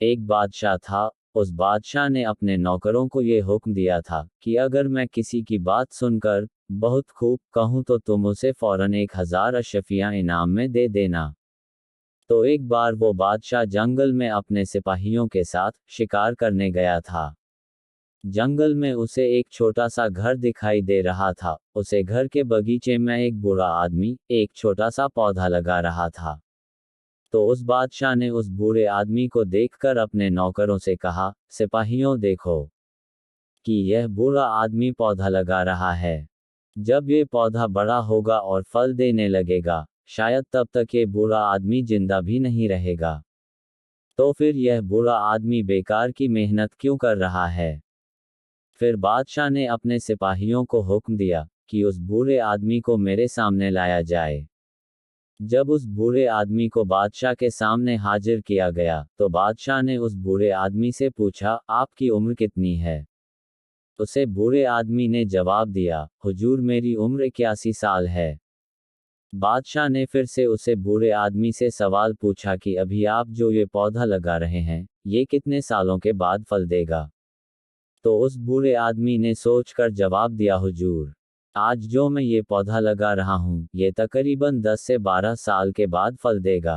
एक बादशाह था। उस बादशाह ने अपने नौकरों को ये हुक्म दिया था कि अगर मैं किसी की बात सुनकर बहुत खूब कहूँ तो तुम उसे फौरन 1000 अशफियाँ इनाम में दे देना। तो एक बार वो बादशाह जंगल में अपने सिपाहियों के साथ शिकार करने गया था। जंगल में उसे एक छोटा सा घर दिखाई दे रहा था। उसे घर के बगीचे में एक बूढ़ा आदमी एक छोटा सा पौधा लगा रहा था। तो उस बादशाह ने उस बूढ़े आदमी को देखकर अपने नौकरों से कहा, सिपाहियों देखो कि यह बूढ़ा आदमी पौधा लगा रहा है। जब ये पौधा बड़ा होगा और फल देने लगेगा, शायद तब तक ये बूढ़ा आदमी जिंदा भी नहीं रहेगा। तो फिर यह बूढ़ा आदमी बेकार की मेहनत क्यों कर रहा है? फिर बादशाह ने अपने सिपाहियों को हुक्म दिया कि उस बूढ़े आदमी को मेरे सामने लाया जाए। जब उस बूढ़े आदमी को बादशाह के सामने हाजिर किया गया, तो बादशाह ने उस बूढ़े आदमी से पूछा, आपकी उम्र कितनी है? उसे बूढ़े आदमी ने जवाब दिया, हुजूर मेरी उम्र 81 साल है। बादशाह ने फिर से उसे बूढ़े आदमी से सवाल पूछा कि अभी आप जो ये पौधा लगा रहे हैं, ये कितने सालों के बाद फल देगा? तो उस बूढ़े आदमी ने सोचकर जवाब दिया, हुजूर आज जो मैं ये पौधा लगा रहा हूँ, ये तकरीबन 10 से 12 साल के बाद फल देगा।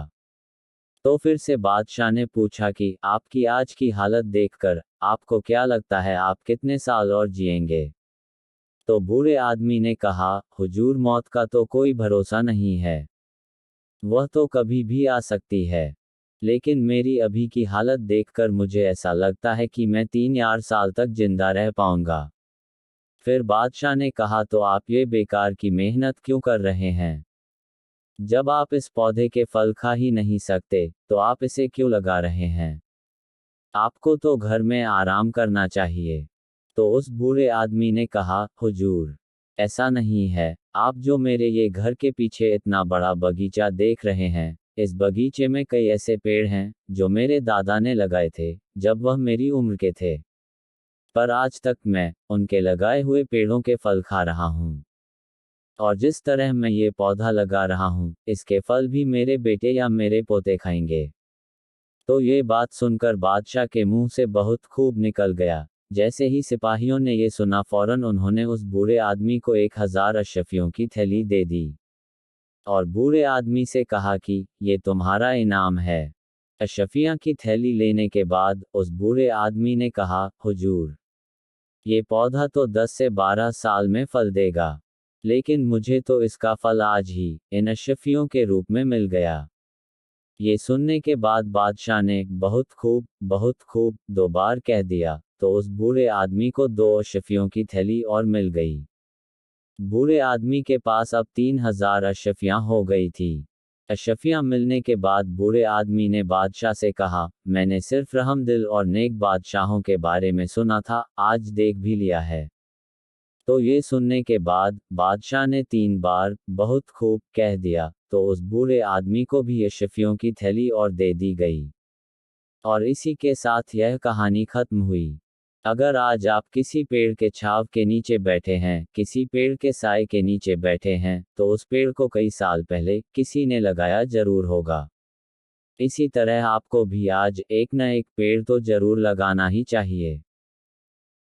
तो फिर से बादशाह ने पूछा कि आपकी आज की हालत देखकर आपको क्या लगता है आप कितने साल और जिएंगे? तो बूढ़े आदमी ने कहा, हुजूर मौत का तो कोई भरोसा नहीं है। वह तो कभी भी आ सकती है। लेकिन मेरी अभी की हालत देखकर मुझे ऐसा लगता है कि मैं 3 साल तक जिंदा रह पाऊंगा। फिर बादशाह ने कहा, तो आप ये बेकार की मेहनत क्यों कर रहे हैं? जब आप इस पौधे के फल खा ही नहीं सकते, तो आप इसे क्यों लगा रहे हैं? आपको तो घर में आराम करना चाहिए। तो उस बूढ़े आदमी ने कहा, हुजूर ऐसा नहीं है, आप जो मेरे ये घर के पीछे इतना बड़ा बगीचा देख रहे हैं, इस बगीचे में कई ऐसे पेड़ हैं जो मेरे दादा ने लगाए थे जब वह मेरी उम्र के थे। पर आज तक मैं उनके लगाए हुए पेड़ों के फल खा रहा हूँ। और जिस तरह मैं ये पौधा लगा रहा हूँ, इसके फल भी मेरे बेटे या मेरे पोते खाएंगे। तो ये बात सुनकर बादशाह के मुंह से बहुत खूब निकल गया। जैसे ही सिपाहियों ने ये सुना, फौरन उन्होंने उस बूढ़े आदमी को 1000 अशफियों की थैली दे दी और बूढ़े आदमी से कहा कि ये तुम्हारा इनाम है। अशफियाँ की थैली लेने के बाद उस बूढ़े आदमी ने कहा, हुजूर ये पौधा तो 10 से 12 साल में फल देगा, लेकिन मुझे तो इसका फल आज ही इन अशफियों के रूप में मिल गया। ये सुनने के बाद बादशाह ने बहुत खूब 2 बार कह दिया, तो उस बूढ़े आदमी को 2 अशफियों की थैली और मिल गई। बूढ़े आदमी के पास अब 3000 अशफियां हो गई थी। अशफियां मिलने के बाद बूढ़े आदमी ने बादशाह से कहा, मैंने सिर्फ रहमदिल और नेक बादशाहों के बारे में सुना था, आज देख भी लिया है। तो ये सुनने के बाद बादशाह ने 3 बार बहुत खूब कह दिया, तो उस बूढ़े आदमी को भी अशफियों की थैली और दे दी गई। और इसी के साथ यह कहानी खत्म हुई। अगर आज आप किसी पेड़ के छांव के नीचे बैठे हैं, किसी पेड़ के साए के नीचे बैठे हैं, तो उस पेड़ को कई साल पहले किसी ने लगाया जरूर होगा। इसी तरह आपको भी आज एक न एक पेड़ तो जरूर लगाना ही चाहिए।